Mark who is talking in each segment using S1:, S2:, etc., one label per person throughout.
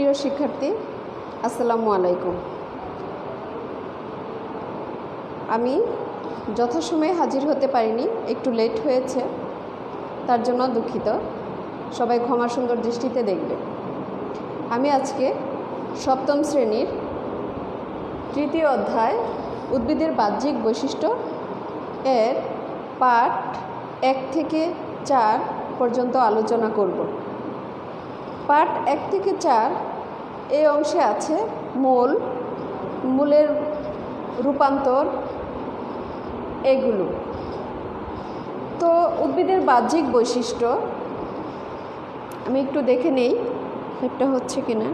S1: প্রিয় শিক্ষার্থী, আসসালামু আলাইকুম। আমি যথাসময়ে হাজির হতে পারিনি, একটু লেট হয়েছে, তার জন্য দুঃখিত। সবাই ক্ষমা সুন্দর দৃষ্টিতে দেখবে। আমি আজকে সপ্তম শ্রেণীর তৃতীয় অধ্যায় উদ্ভিদের বাহ্যিক বৈশিষ্ট্য এর পাঠ 1 থেকে 4 পর্যন্ত আলোচনা করব। পাঠ 1 থেকে 4 এই অংশে আছে মূলের রূপান্তর, এগুলো। তো উদ্ভিদের বাহ্যিক বৈশিষ্ট্য আমি একটু দেখে নেই এটা হচ্ছে কিনা।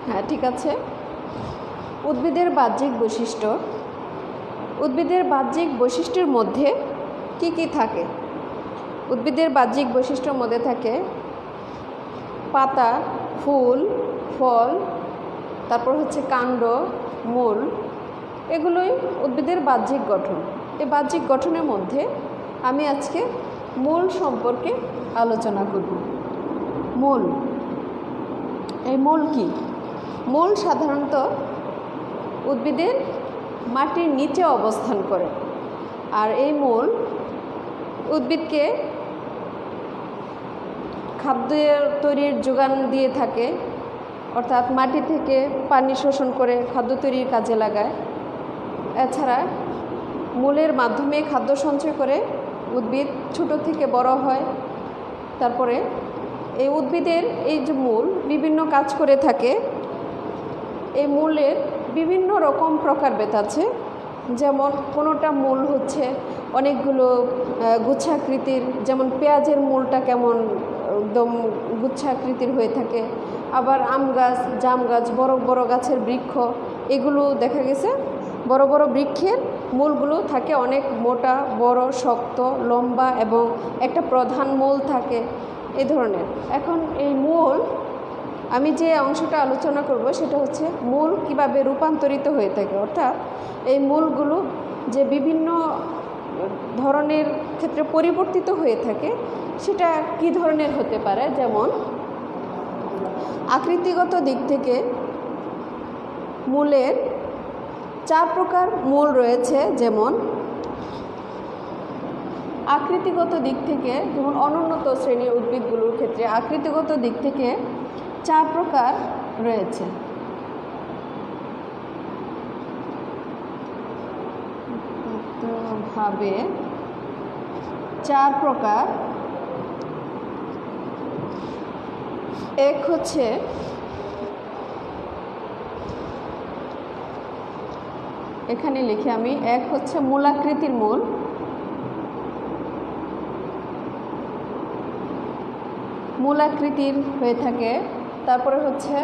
S1: হ্যাঁ, ঠিক আছে। উদ্ভিদের বাহ্যিক বৈশিষ্ট্য। উদ্ভিদের বাহ্যিক বৈশিষ্ট্যের মধ্যে কি কি থাকে? উদ্ভিদের বাহ্যিক বৈশিষ্ট্যের মধ্যে থাকে পাতা, ফুল, ফল, তারপর হচ্ছে কাণ্ড, মূল। এগুলোই উদ্ভিদের বাহ্যিক গঠন। এই বাহ্যিক গঠনের মধ্যে আমি আজকে মূল সম্পর্কে আলোচনা করব। মূল, এই মূল কি? মূল সাধারণত উদ্ভিদের মাটির নিচে অবস্থান করে, আর এই মূল উদ্ভিদকে খাদ্য তৈরির যোগান দিয়ে থাকে, অর্থাৎ মাটি থেকে পানি শোষণ করে খাদ্য তৈরির কাজে লাগায়। এছাড়া মূলের মাধ্যমে খাদ্য সঞ্চয় করে উদ্ভিদ ছোট থেকে বড় হয়। তারপরে এই উদ্ভিদের এই যে মূল বিভিন্ন কাজ করে থাকে। এই মূলের বিভিন্ন রকম প্রকারভেদ আছে, যেমন কোনোটা মূল হচ্ছে অনেকগুলো গুচ্ছাকৃতির, যেমন পেঁয়াজের মূলটা কেমন একদম গুচ্ছাকৃতির হয়ে থাকে। আবার আম গাছ, জাম গাছ, বড় বড় গাছের বৃক্ষ, এগুলো দেখা গেছে বড় বড় বৃক্ষের মূলগুলো থাকে অনেক মোটা, বড়, শক্ত, লম্বা এবং একটা প্রধান মূল থাকে, এই ধরনের। এখন এই মূল, আমি যে অংশটা আলোচনা করব সেটা হচ্ছে মূল কিভাবে রূপান্তরিত হয়ে থাকে, অর্থাৎ এই মূলগুলো যে বিভিন্ন ধরনের ক্ষেত্রে পরিবর্তিত হয়ে থাকে সেটা কি ধরনের হতে পারে। যেমন আকৃতিগত দিক থেকে মূলের 4 প্রকার মূল রয়েছে। যেমন আকৃতিগত দিক থেকে, যেমন অনুন্নত শ্রেণীর উদ্ভিদগুলোর ক্ষেত্রে আকৃতিগত দিক থেকে 4 প্রকার রয়েছে। ভাবে 4 প্রকার। এক হচ্ছে এখানে লিখি আমি, এক হচ্ছে মূলাকৃতির মূল। মূলাকৃতির হয়ে থাকে। তারপরে হচ্ছে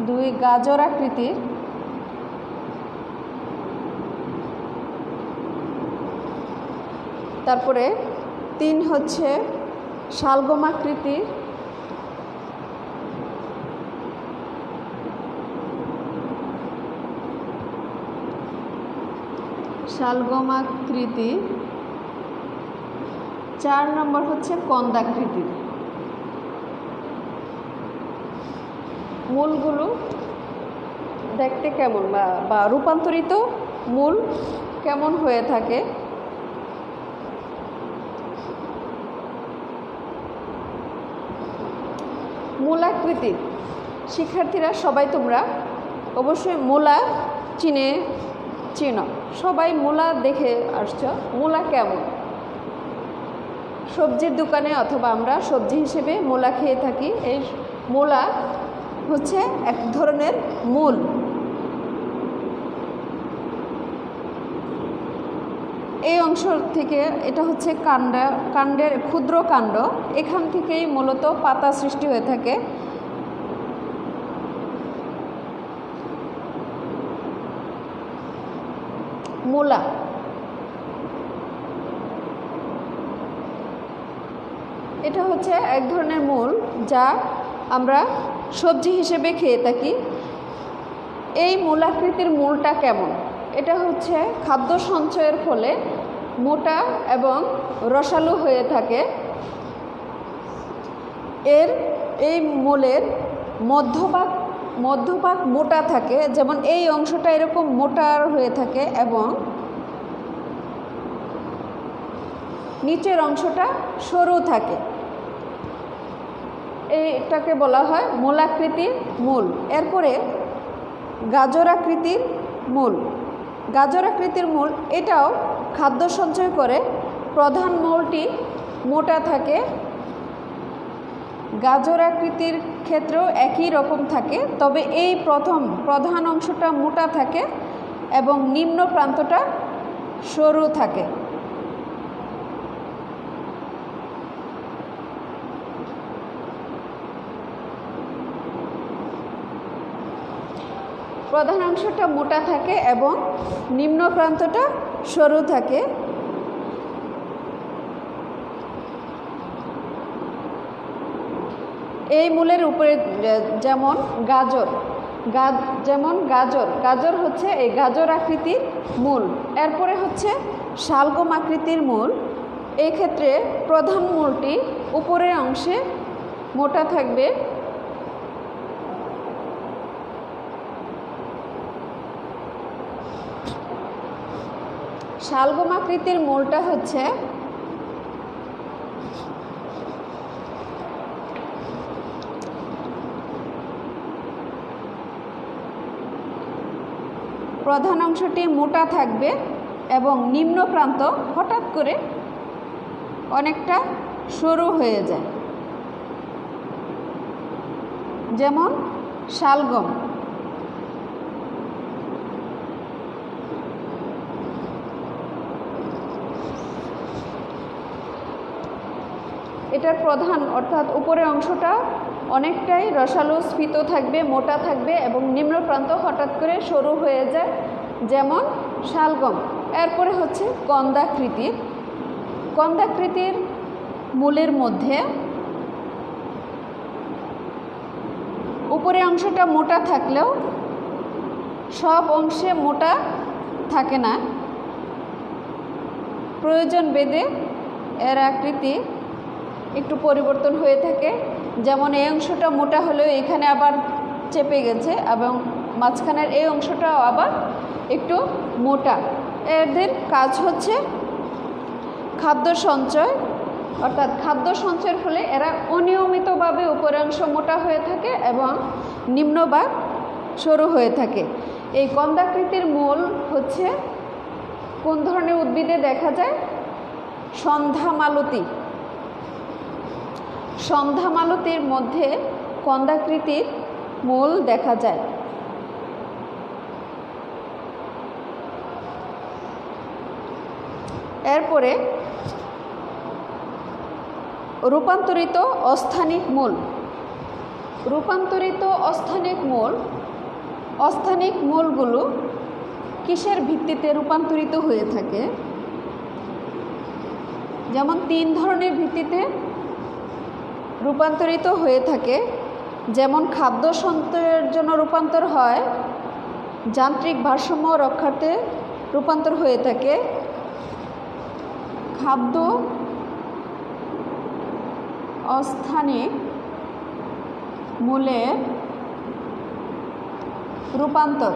S1: 2 গাজর আকৃতির। তারপরে 3 হচ্ছে শালগম আকৃতির। শালগম আকৃতি। 4 নম্বর হচ্ছে কন্দাকৃতির। মূলগুলো দেখতে কেমন বা রূপান্তরিত মূল কেমন হয়ে থাকে? মূলাকৃতির শিক্ষার্থীরা সবাই তোমরা অবশ্যই মূলা চিনো, সবাই মূলা দেখে আসছো। মূলা কেমন? সবজির দোকানে অথবা আমরা সবজি হিসেবে মূলা খেয়ে থাকি। এই মূলা হচ্ছে এক ধরনের মূল। এই অংশ থেকে, এটা হচ্ছে কাণ্ডের ক্ষুদ্র কাণ্ড, এখান থেকেই মূলত পাতা সৃষ্টি হয়ে থাকে। মূলা এটা হচ্ছে এক ধরনের মূল যা আমরা সবজি হিসেবে খেয়ে থাকি। এই মূলাকৃতির মূলটা কেমন? এটা হচ্ছে খাদ্য সঞ্চয়ের ফলে মোটা এবং রসালো হয়ে থাকে। এই মূলের মধ্যভাগ মোটা থাকে, যেমন এই অংশটা এরকম মোটা হয়ে থাকে এবং নিচের অংশটা সরু থাকে। এইটাকে বলা হয় মূলাকৃতির মূল। এরপরে গাজরাকৃতির মূল। গাজরাকৃতির মূল এটাও খাদ্য সঞ্চয় করে। প্রধান মূলটি মোটা থাকে। গাজরাকৃতির ক্ষেত্রেও একই রকম থাকে, তবে এই প্রধান অংশটা মোটা থাকে এবং নিম্ন প্রান্তটা সরু থাকে। প্রধান অংশটা মোটা থাকে এবং নিম্ন প্রান্তটা সরু থাকে। এই মূলের উপরে যেমন গাজর হচ্ছে এই গাজর আকৃতির মূল। এরপরে হচ্ছে শালগম আকৃতির মূল। এই ক্ষেত্রে প্রধান মূলটি উপরের অংশে মোটা থাকবে। শালগম আকৃতির মূলটা হচ্ছে প্রধান অংশটি মোটা থাকবে এবং নিম্ন প্রান্ত হঠাৎ করে অনেকটা সরু হয়ে যায়, যেমন শালগম। এটার প্রধান অর্থাৎ উপরের অংশটা অনেকটাই রসালো স্ফীত থাকবে, মোটা থাকবে এবং নিম্ন প্রান্ত হঠাৎ করে সরু হয়ে যায়, যেমন শালগম। এরপরে হচ্ছে কন্দাকৃতির মূলের মধ্যে উপরের অংশটা মোটা থাকলেও সব অংশে মোটা থাকে না। প্রয়োজন ভেদে এর আকৃতি একটু পরিবর্তন হয়ে থাকে, যেমন এই অংশটা মোটা হলেও এখানে আবার চেপে গেছে এবং মাঝখানের এই অংশটাও আবার একটু মোটা। এদের কাজ হচ্ছে খাদ্য সঞ্চয়, অর্থাৎ খাদ্য সঞ্চয়ের ফলে এরা অনিয়মিতভাবে উপরের অংশ মোটা হয়ে থাকে এবং নিম্নভাগ সরু হয়ে থাকে। এই কন্দাকৃতির মূল হচ্ছে কোন ধরনের উদ্ভিদে দেখা যায়? সন্ধ্যামালতির মধ্যে কন্দাকৃতির মূল দেখা যায়। এরপরে রূপান্তরিত অস্থানিক মূলগুলো কিসের ভিত্তিতে রূপান্তরিত হয়ে থাকে? যেমন 3 ধরনের ভিত্তিতে রূপান্তরিত হয়ে থাকে। যেমন খাদ্য সঞ্চয়ের জন্য রূপান্তর হয়, যান্ত্রিক ভারসাম্য রক্ষার্থে রূপান্তর হয়ে থাকে, খাদ্য অস্থানিক মূলের রূপান্তর।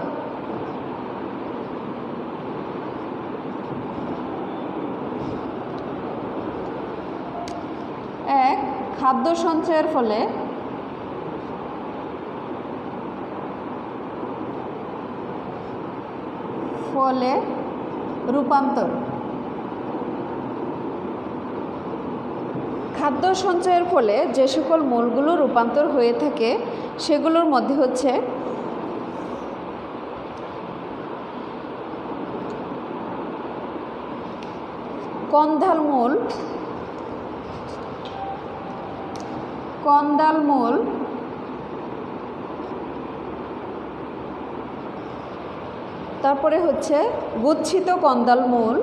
S1: খাদ্য সঞ্চয়ের ফলে রূপান্তর। খাদ্য সঞ্চয়ের ফলে যে সকল মূলগুলো রূপান্তর হয়ে থাকে সেগুলোর মধ্যে হচ্ছে কন্দাল মূল, তারপরে হচ্ছে গুচ্ছিত কন্দাল মূল,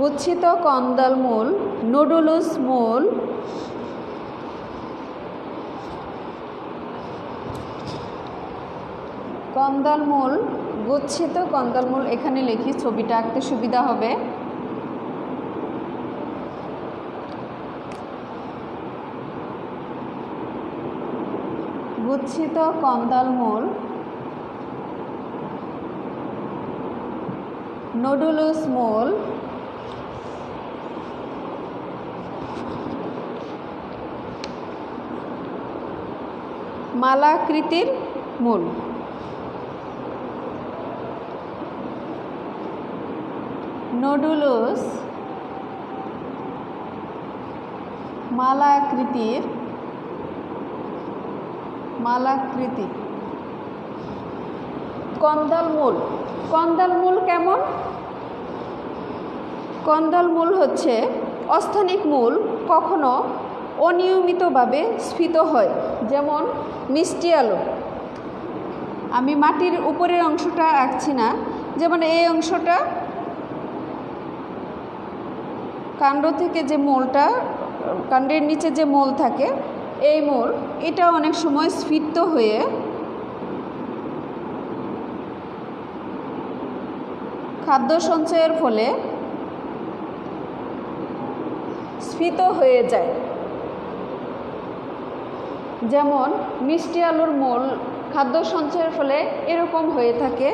S1: গুচ্ছিত কন্দাল মূল, নোডুলুস মূল, কন্দাল মূল, গুচ্ছিত কন্দাল মূল এখানে লিখি, ছবিটা আঁকতে সুবিধা হবে। গুচ্ছিত কন্দাল মূল, নোডুলুস মূল, মালাকৃতির মূল। নোডুলুস মালাকৃতির, মালাকৃতি। কন্দাল মূল, কন্দাল মূল কেমন? কন্দাল মূল হচ্ছে অস্থানিক মূল, কখনো অনিয়মিতভাবে স্ফীত হয়, যেমন মিষ্টি আলু। আমি মাটির উপরের অংশটা আঁকছি না, যেমন এই অংশটা কাণ্ড থেকে যে মূলটা, কাণ্ডের নিচে যে মূল থাকে, এই মূল এটা অনেক সময় স্ফীত হয়ে খাদ্য সঞ্চয়ের ফলে স্ফীত হয়ে যায়। যেমন মিষ্টি আলুর মূল খাদ্য সঞ্চয়ের ফলে এরকম হয়ে থাকে,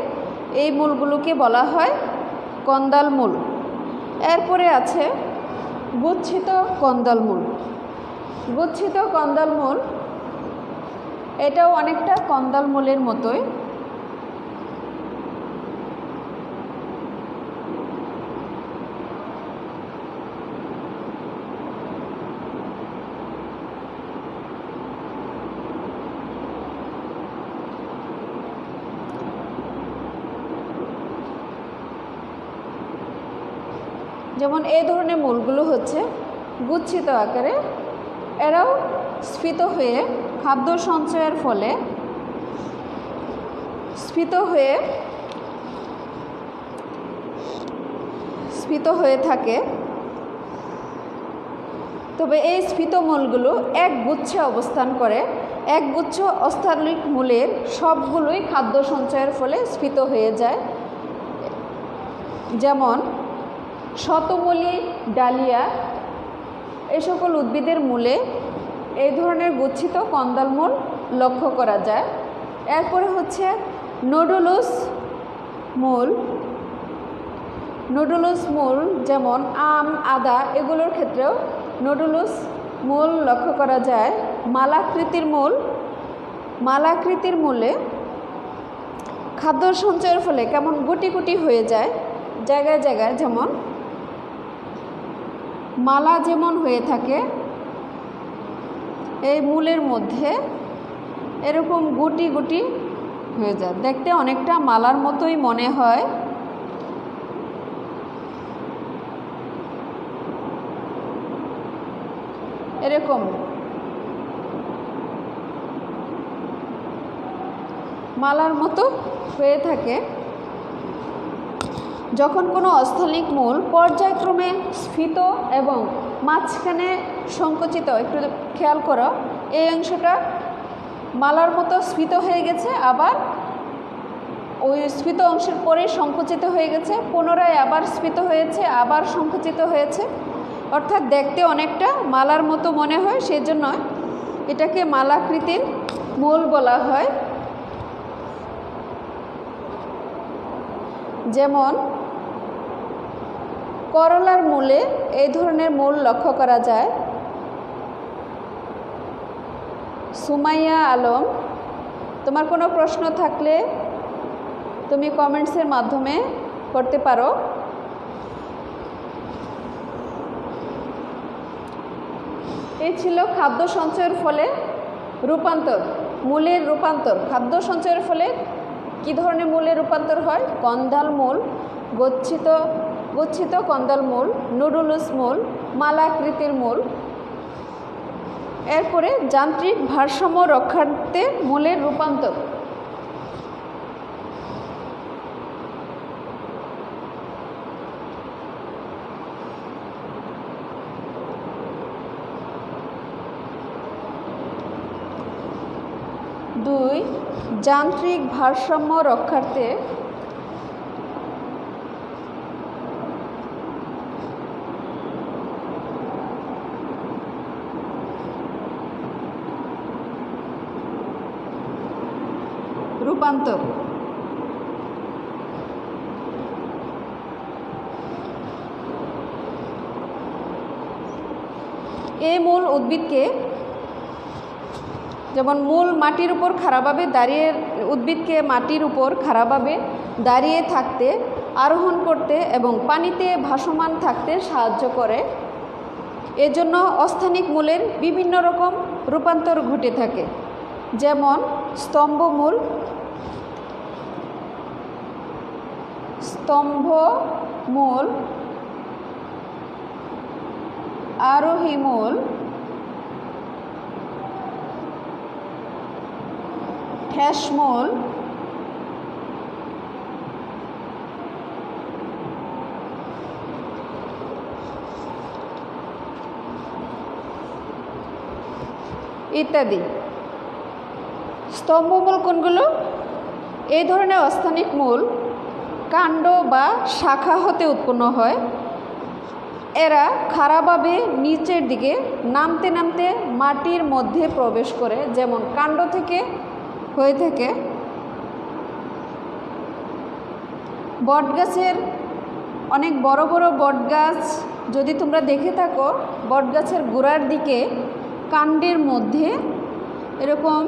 S1: এই মূলগুলোকে বলা হয় কন্দাল মূল। এরপরে আছে গুচ্ছিত কন্দাল মূল। গুচ্ছিত কন্দাল মূল এটাও অনেকটা কন্দাল মূলের মতোই। যেমন এই ধরনের মূলগুলো হচ্ছে গুচ্ছিত আকারে, এরাও স্ফীত হয়ে খাদ্য সঞ্চয়ের ফলে স্ফীত হয়ে থাকে। তবে এই স্ফীত মূলগুলো এক গুচ্ছে অবস্থান করে। এক গুচ্ছ অস্থানিক মূলের সবগুলোই খাদ্য সঞ্চয়ের ফলে স্ফীত হয়ে যায়। যেমন শতমূলী, ডালিয়া, এই সকল উদ্ভিদের মূলে এই ধরনের গুচ্ছিত কন্দাল মূল লক্ষ্য করা যায়। এরপরে হচ্ছে নোডুলুস মূল। নোডুলুস মূল যেমন আম, আদা এগুলোর ক্ষেত্রেও নোডুলুস মূল লক্ষ্য করা যায়। মালাকৃতির মূল, মালাকৃতির মূলে খাদ্য সঞ্চয়ের ফলে কেমন গুটি গুটি হয়ে যায় জায়গায় জায়গায়, যেমন মালা যেমন হয়ে থাকে, এই মূলের মধ্যে এরকম গুটি গুটি হয়ে যায়, দেখতে অনেকটা মালার মতোই মনে হয়। এরকম মালার মতো হয়ে থাকে। যখন কোনো অস্থানিক মূল পর্যায়ক্রমে স্ফীত এবং মাঝখানে সংকুচিত, একটু খেয়াল করো, এই অংশটা মালার মতো স্ফীত হয়ে গেছে, আবার ওই স্ফীত অংশের পরে সংকুচিত হয়ে গেছে, পুনরায় আবার স্ফীত হয়েছে, আবার সংকুচিত হয়েছে, অর্থাৎ দেখতে অনেকটা মালার মতো মনে হয়, সেজন্য এটাকে মালাকৃতির মূল বলা হয়। যেমন করলার মূলে এই ধরনের মূল লক্ষ্য করা যায়। সুমাইয়া আলম, তোমার কোনো প্রশ্ন থাকলে তুমি কমেন্টসের মাধ্যমে করতে পারো। এই ছিল খাদ্য সঞ্চয়ের ফলে রূপান্তর, মূলের রূপান্তর। খাদ্য সঞ্চয়ের ফলে কি ধরনের মূলের রূপান্তর হয়? কন্দাল মূল, গচ্ছিত কন্দাল মূল, নোডুলুস মূল, মালাকৃতির মূল। এরপরে যান্ত্রিক ভারসাম্য রক্ষার্থে মূলের রূপান্তর। 2 যান্ত্রিক ভারসাম্য রক্ষার্থে রূপান্তর। এই মূল উদ্ভিদকে, যেমন মূল মাটির উপর খাড়াভাবে দাঁড়িয়ে, উদ্ভিদকে মাটির উপর খাড়াভাবে দাঁড়িয়ে থাকতে, আরোহণ করতে এবং পানিতে ভাসমান থাকতে সাহায্য করে। এজন্য অস্থানিক মূলের বিভিন্ন রকম রূপান্তর ঘটে থাকে, যেমন স্তম্ভমূল, আরোহী মূল, ঠেসমূল, ইত্যাদি। স্তম্ভমূল কোনগুলো? এই ধরনের অস্থানিক মূল কাণ্ড বা শাখা হতে উৎপন্ন হয়। এরা খাড়াভাবে নিচের দিকে নামতে নামতে মাটির মধ্যে প্রবেশ করে, যেমন কাণ্ড থেকে হয়ে থাকে। বটগাছের অনেক বড় বড় বটগাছ যদি তোমরা দেখে থাকো, বটগাছের গোড়ার দিকে কাণ্ডের মধ্যে এরকম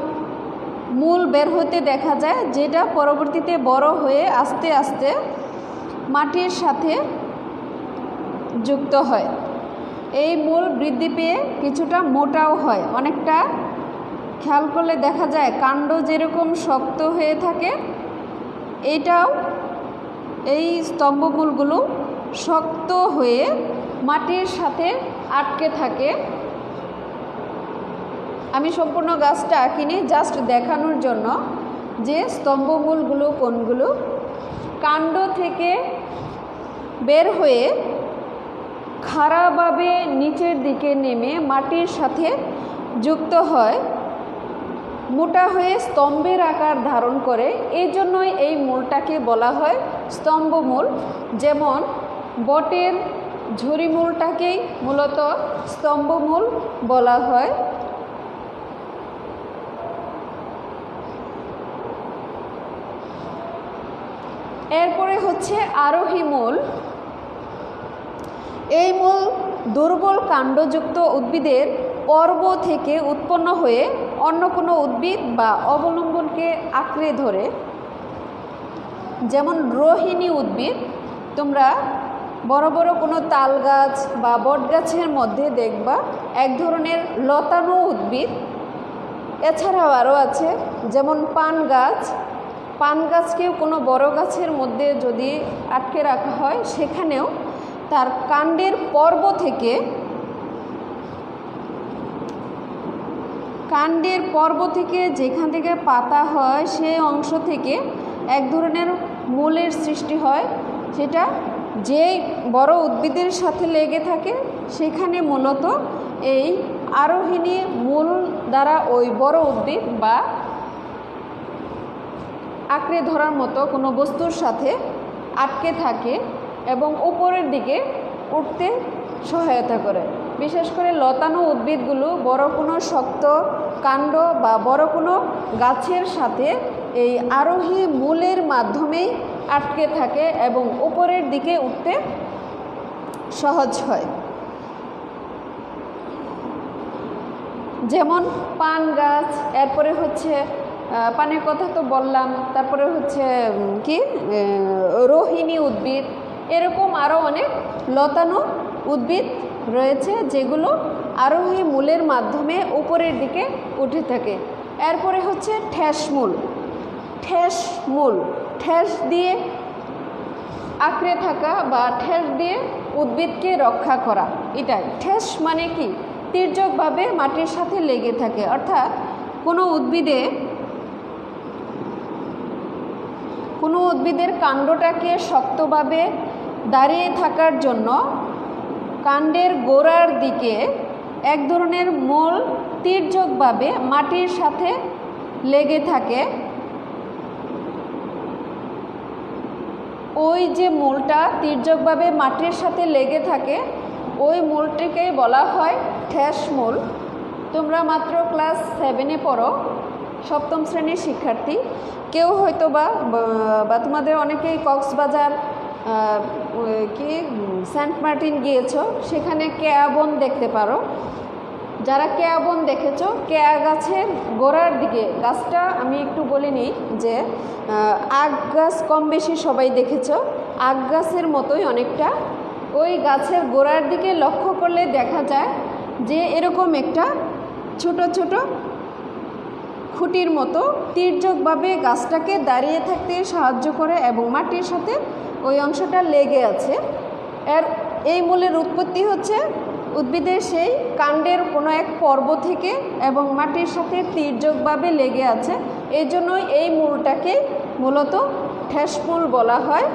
S1: মূল বের হতে দেখা যায়, যেটা পরবর্তীতে বড় হয়ে আস্তে আস্তে মাটির সাথে যুক্ত হয়। এই মূল বৃদ্ধি পেয়ে কিছুটা মোটাও হয়। অনেকটা খেয়াল করলে দেখা যায় কাণ্ড যেরকম শক্ত হয়ে থাকে, এটাও, এই স্তম্ভমূলগুলো শক্ত হয়ে মাটির সাথে আটকে থাকে। আমি সম্পূর্ণ গাছটা আঁকিনি, জাস্ট দেখানোর জন্য যে স্তম্ভমূলগুলো কোনগুলো। কাণ্ড থেকে বের হয়ে খাড়াভাবে নিচের দিকে নেমে মাটির সাথে যুক্ত হয়, মোটা হয়ে স্তম্ভের আকার ধারণ করে। এই জন্যই এই মূলটাকে বলা হয় স্তম্ভমূল। যেমন বটের ঝুরিমূলটাকেই মূলত স্তম্ভমূল বলা হয়। এরপরে হচ্ছে আরোহী মূল। এই মূল দুর্বল কাণ্ডযুক্ত উদ্ভিদের পর্ব থেকে উৎপন্ন হয়ে অন্য কোনো উদ্ভিদ বা অবলম্বনকে আঁকড়ে ধরে। যেমন রোহিণী উদ্ভিদ, তোমরা বড় বড় কোনো তাল গাছ বা বট গাছের মধ্যে দেখবা এক ধরনের লতানো উদ্ভিদ। এছাড়াও আরও আছে, যেমন পান গাছ। পান গাছকেও কোনো বড় গাছের মধ্যে যদি আটকে রাখা হয়, সেখানেও তার কাণ্ডের পর্ব থেকে, যেখান থেকে পাতা হয় সেই অংশ থেকে এক ধরনের মূলের সৃষ্টি হয়। সেটা যেই বড় উদ্ভিদের সাথে লেগে থাকে, সেখানে মূলত এই আরোহিণী মূল দ্বারা ওই বড় উদ্ভিদ বা আঁকড়ে ধরার মতো কোনো বস্তুর সাথে আটকে থাকে এবং উপরের দিকে উঠতে সহায়তা করে। বিশেষ করে লতানো উদ্ভিদগুলো বড় কোনো শক্ত কাণ্ড বা বড় কোনো গাছের সাথে এই আরোহী মূলের মাধ্যমেই আটকে থাকে এবং উপরের দিকে উঠতে সহজ হয়। যেমন পান গাছ, এরপরে হচ্ছে পানের কথা তো বললাম, তারপরে হচ্ছে কি রোহিণী উদ্ভিদ, এরকম আরও অনেক লতানো উদ্ভিদ রয়েছে যেগুলো আরোহী মূলের মাধ্যমে উপরের দিকে উঠে থাকে। এরপরে হচ্ছে ঠেসমূল। ঠেস দিয়ে আঁকড়ে থাকা বা ঠেস দিয়ে উদ্ভিদকে রক্ষা করা, এটাই ঠেস মানে কি? তির্যকভাবে মাটির সাথে লেগে থাকে। অর্থাৎ কোনো উদ্ভিদের কাণ্ডটাকে শক্তভাবে দাঁড়িয়ে থাকার জন্য কাণ্ডের গোড়ার দিকে এক ধরনের মূল তির্যকভাবে মাটির সাথে লেগে থাকে, ওই যে মূলটা তির্যকভাবে মাটির সাথে লেগে থাকে ওই মূলটিকে বলা হয় ঠ্যাস মূল। তোমরা মাত্র ক্লাস 7-এ পড়ো, সপ্তম শ্রেণীর শিক্ষার্থী। কেউ হয়তো বা তোমাদের অনেকেই কক্সবাজার কি সেন্ট মার্টিন গিয়েছো, সেখানে কেয়া বন দেখতে পারো। যারা কেয়া বন দেখেছো, কেয়া গাছের গোড়ার দিকে, গাছটা আমি একটু বলে নিই যে আগ গাছ কম বেশি সবাই দেখেছো, আগ গাছের মতোই অনেকটা। ওই গাছের গোড়ার দিকে লক্ষ্য করলে দেখা যায় যে এরকম একটা ছোট ছোট খুঁটির মতো তির্যকভাবে গাছটাকে দাঁড়িয়ে থাকতে সাহায্য করে এবং মাটির সাথে ওই অংশটা লেগে আছে। এই মূলের উৎপত্তি হচ্ছে উদ্ভিদের সেই কাণ্ডের কোনো এক পর্ব থেকে এবং মাটির সাথে তির্যকভাবে লেগে আছে। এই জন্যই এই মূলটাকে মূলত ঠ্যাস মূল বলা হয়।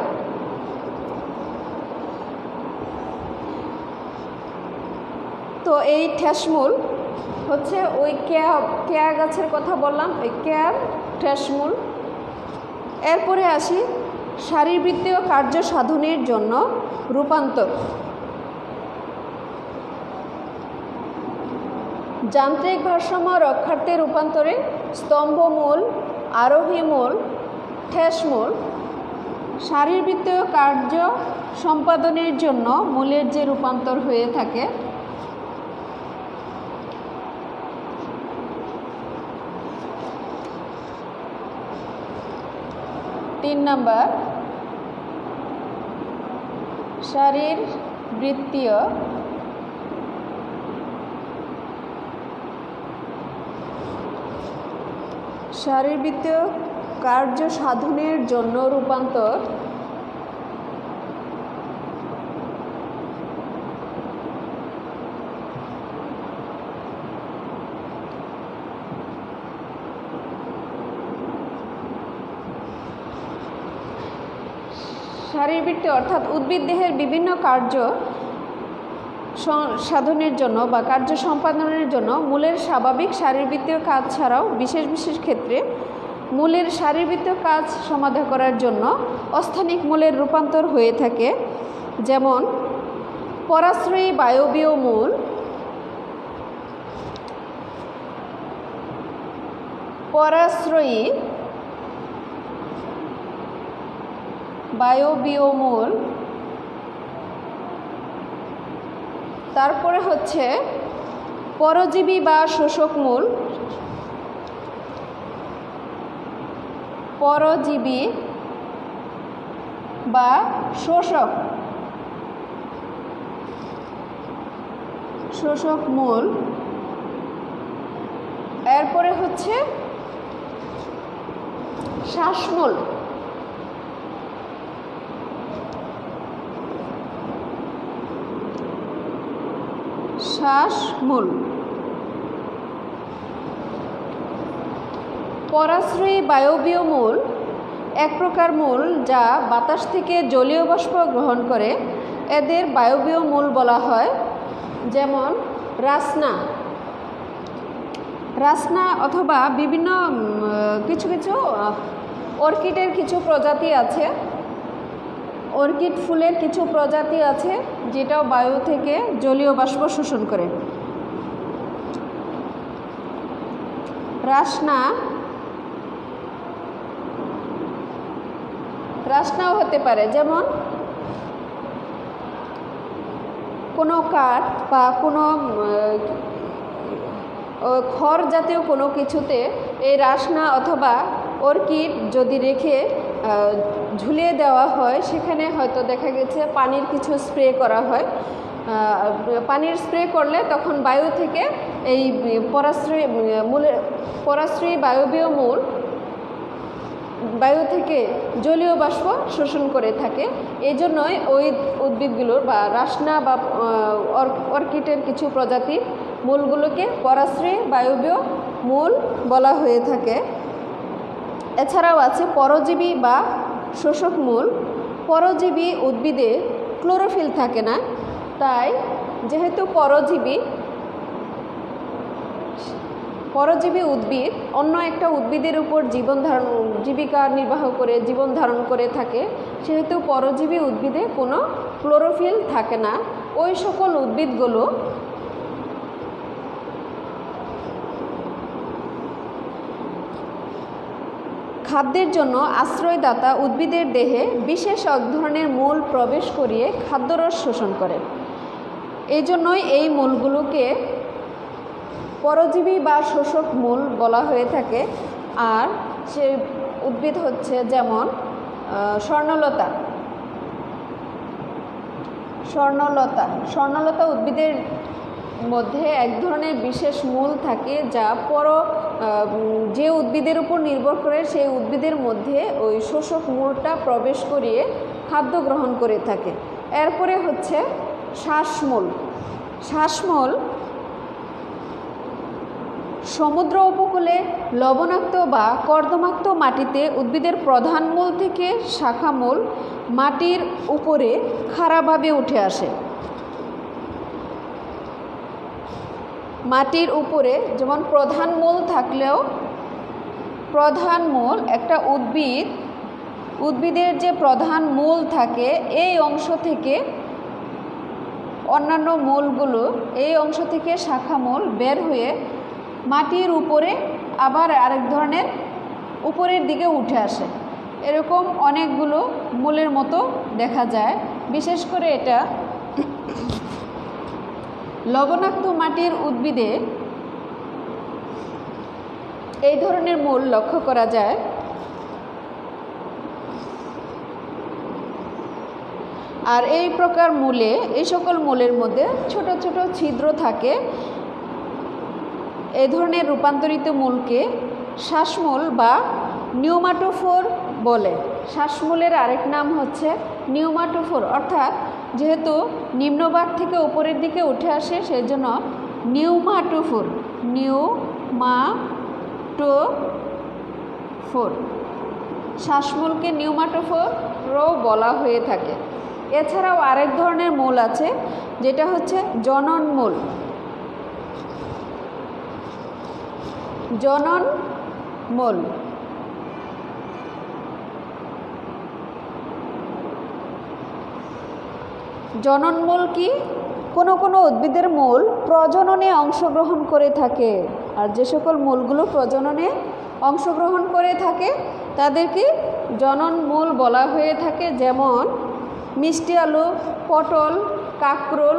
S1: তো এই ঠ্যাস মূল হচ্ছে ওই কেয়া গাছের কথা বললাম, ওই কেয়ার ঠ্যাস মূল। এরপরে আসি শারীরবৃত্তীয় কার্য সাধনের জন্য রূপান্তর। যান্ত্রিক ভারসাম্য রক্ষার্থে রূপান্তরে স্তম্ভমূল, আরোহী মূল, ঠ্যাস মূল। শারীরবৃত্তীয় কার্য সম্পাদনের জন্য মূলের যে রূপান্তর হয়ে থাকে, 3 নাম্বার শারীরবৃত্তীয় কার্য সাধনের জন্য রূপান্তর। শারীরবৃত্তীয় অর্থাৎ উদ্ভিদ দেহের বিভিন্ন কার্য সাধনের জন্য বা কার্য সম্পাদনের জন্য মূলের স্বাভাবিক শারীরবৃত্তীয় কাজ ছাড়াও বিশেষ বিশেষ ক্ষেত্রে মূলের শারীরবৃত্তীয় কাজ সমাধা করার জন্য অস্থানিক মূলের রূপান্তর হয়ে থাকে। যেমন পরাশ্রয়ী বায়বীয় মূল, পরাশ্রয়ী বায়বীয় মূল, তারপরে হচ্ছে পরজীবী বা শোষক মূল, পরজীবী বা শোষক মূল। এরপরে হচ্ছে শ্বাসমূল, শ্বাসমূল। পরাশ্রয়ী বায়বীয় মূল এক প্রকার মূল যা বাতাস থেকে জলীয় বাষ্প গ্রহণ করে, এদের বায়বীয় মূল বলা হয়। যেমন রাসনা অথবা বিভিন্ন কিছু কিছু অর্কিডের কিছু প্রজাতি আছে, অর্কিড ফুলের কিছু প্রজাতি আছে যেটাও বায়ু থেকে জলীয় বাষ্প শোষণ করে। রাসনাও হতে পারে, যেমন কোনো কাঠ বা কোনো খড় জাতীয় কোনো কিছুতে এই রাসনা অথবা অর্কিড যদি রেখে ঝুলিয়ে দেওয়া হয়, সেখানে হয়তো দেখা গেছে পানির কিছু স্প্রে করা হয়। পানির স্প্রে করলে তখন বায়ু থেকে এই পরাশ্রয়ী বায়বীয় মূল বায়ু থেকে জলীয় বাষ্প শোষণ করে থাকে। এই জন্যই ওই উদ্ভিদগুলোর বা রাসনা বা অর্কিডের কিছু প্রজাতির মূলগুলোকে পরাশ্রয়ী বায়বীয় মূল বলা হয়ে থাকে। এছাড়াও আছে পরজীবী বা শোষক মূল। পরজীবী উদ্ভিদে ক্লোরোফিল থাকে না, তাই যেহেতু পরজীবী পরজীবী উদ্ভিদ অন্য একটা উদ্ভিদের উপর জীবিকা নির্বাহ করে জীবন ধারণ করে থাকে, সেহেতু পরজীবী উদ্ভিদে কোনো ক্লোরোফিল থাকে না। ওই সকল উদ্ভিদগুলো খাদ্যের জন্য আশ্রয়দাতা উদ্ভিদের দেহে বিশেষ এক ধরনের মূল প্রবেশ করিয়ে খাদ্যরস শোষণ করে। এই জন্যই এই মূলগুলোকে পরজীবী বা শোষক মূল বলা হয়ে থাকে। আর সে উদ্ভিদ হচ্ছে যেমন স্বর্ণলতা। স্বর্ণলতা উদ্ভিদের মধ্যে এক ধরনের বিশেষ মূল থাকে যা যে উদ্ভিদের উপর নির্ভর করে সেই উদ্ভিদের মধ্যে ওই শোষক মূলটা প্রবেশ করিয়ে খাদ্য গ্রহণ করে থাকে। এরপরে হচ্ছে শ্বাসমূল। সমুদ্র উপকূলে লবণাক্ত বা কর্দমাক্ত মাটিতে উদ্ভিদের প্রধান মূল থেকে শাখা মূল মাটির উপরে খাড়াভাবে উঠে আসে। মাটির উপরে যেমন প্রধান মূল থাকলেও প্রধান মূল একটা উদ্ভিদের যে প্রধান মূল থাকে এই অংশ থেকে অন্যান্য মূলগুলো এই অংশ থেকে শাখা মূল বের হয়ে মাটির উপরে আবার আরেক ধরনের উপরের দিকে উঠে আসে। এরকম অনেকগুলো মূলের মতো দেখা যায়। বিশেষ করে এটা লবণাক্ত মাটির উদ্ভিদে এই ধরনের মূল লক্ষ্য করা যায়। আর এই প্রকার মূলে এই সকল মূলের মধ্যে ছোট ছোট ছিদ্র থাকে। এই ধরনের রূপান্তরিত মূলকে শ্বাসমূল বা নিউমাটোফোর বলে। শ্বাসমূলের আরেক নাম হচ্ছে নিউমাটোফোর, অর্থাৎ যেহেতু নিম্নভাগ থেকে উপরের দিকে উঠে আসে সেই জন্য নিউমাটোফোর। শ্বাসমূলকে নিউমাটোফোরও বলা হয়ে থাকে। এছাড়াও আরেক ধরনের মূল আছে যেটা হচ্ছে জননমূল। জননমূল কি? কোনো উদ্ভিদের মূল প্রজননে অংশগ্রহণ করে থাকে। আর যে সকল মূলগুলো প্রজননে অংশগ্রহণ করে থাকে তাদেরকে জননমূল বলা হয়ে থাকে। যেমন মিষ্টি আলু, পটল, কাঁকরোল,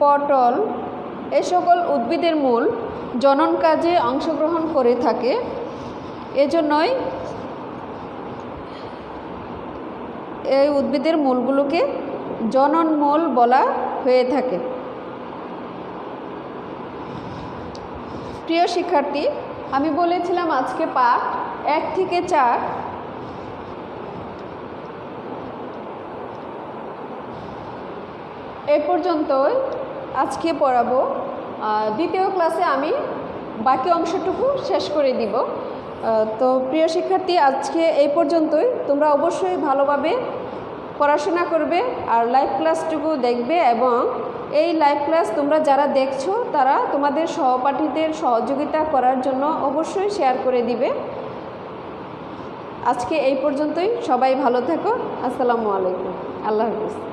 S1: পটল এই সকল উদ্ভিদের মূল জনন কাজে অংশগ্রহণ করে থাকে। এজন্যই এই উদ্ভিদের মূলগুলোকে জননমূল বলা হয়ে থাকে। প্রিয় শিক্ষার্থী, আমি বলেছিলাম আজকে পাঠ 1 থেকে 4 এ পর্যন্তই আজকে পড়াবো। দ্বিতীয় ক্লাসে আমি বাকি অংশটুকু শেষ করে দিব। তো প্রিয় শিক্ষার্থী, আজকে এই পর্যন্তই। তোমরা অবশ্যই ভালোভাবে পড়াশোনা করবে আর লাইভ ক্লাসটুকু দেখবে, এবং এই লাইভ ক্লাস তোমরা যারা দেখছো তারা তোমাদের সহপাঠীদের সহযোগিতা করার জন্য অবশ্যই শেয়ার করে দিবে। আজকে এই পর্যন্তই। সবাই ভালো থেকো। আসসালামু আলাইকুম। আল্লাহ হাফিজ।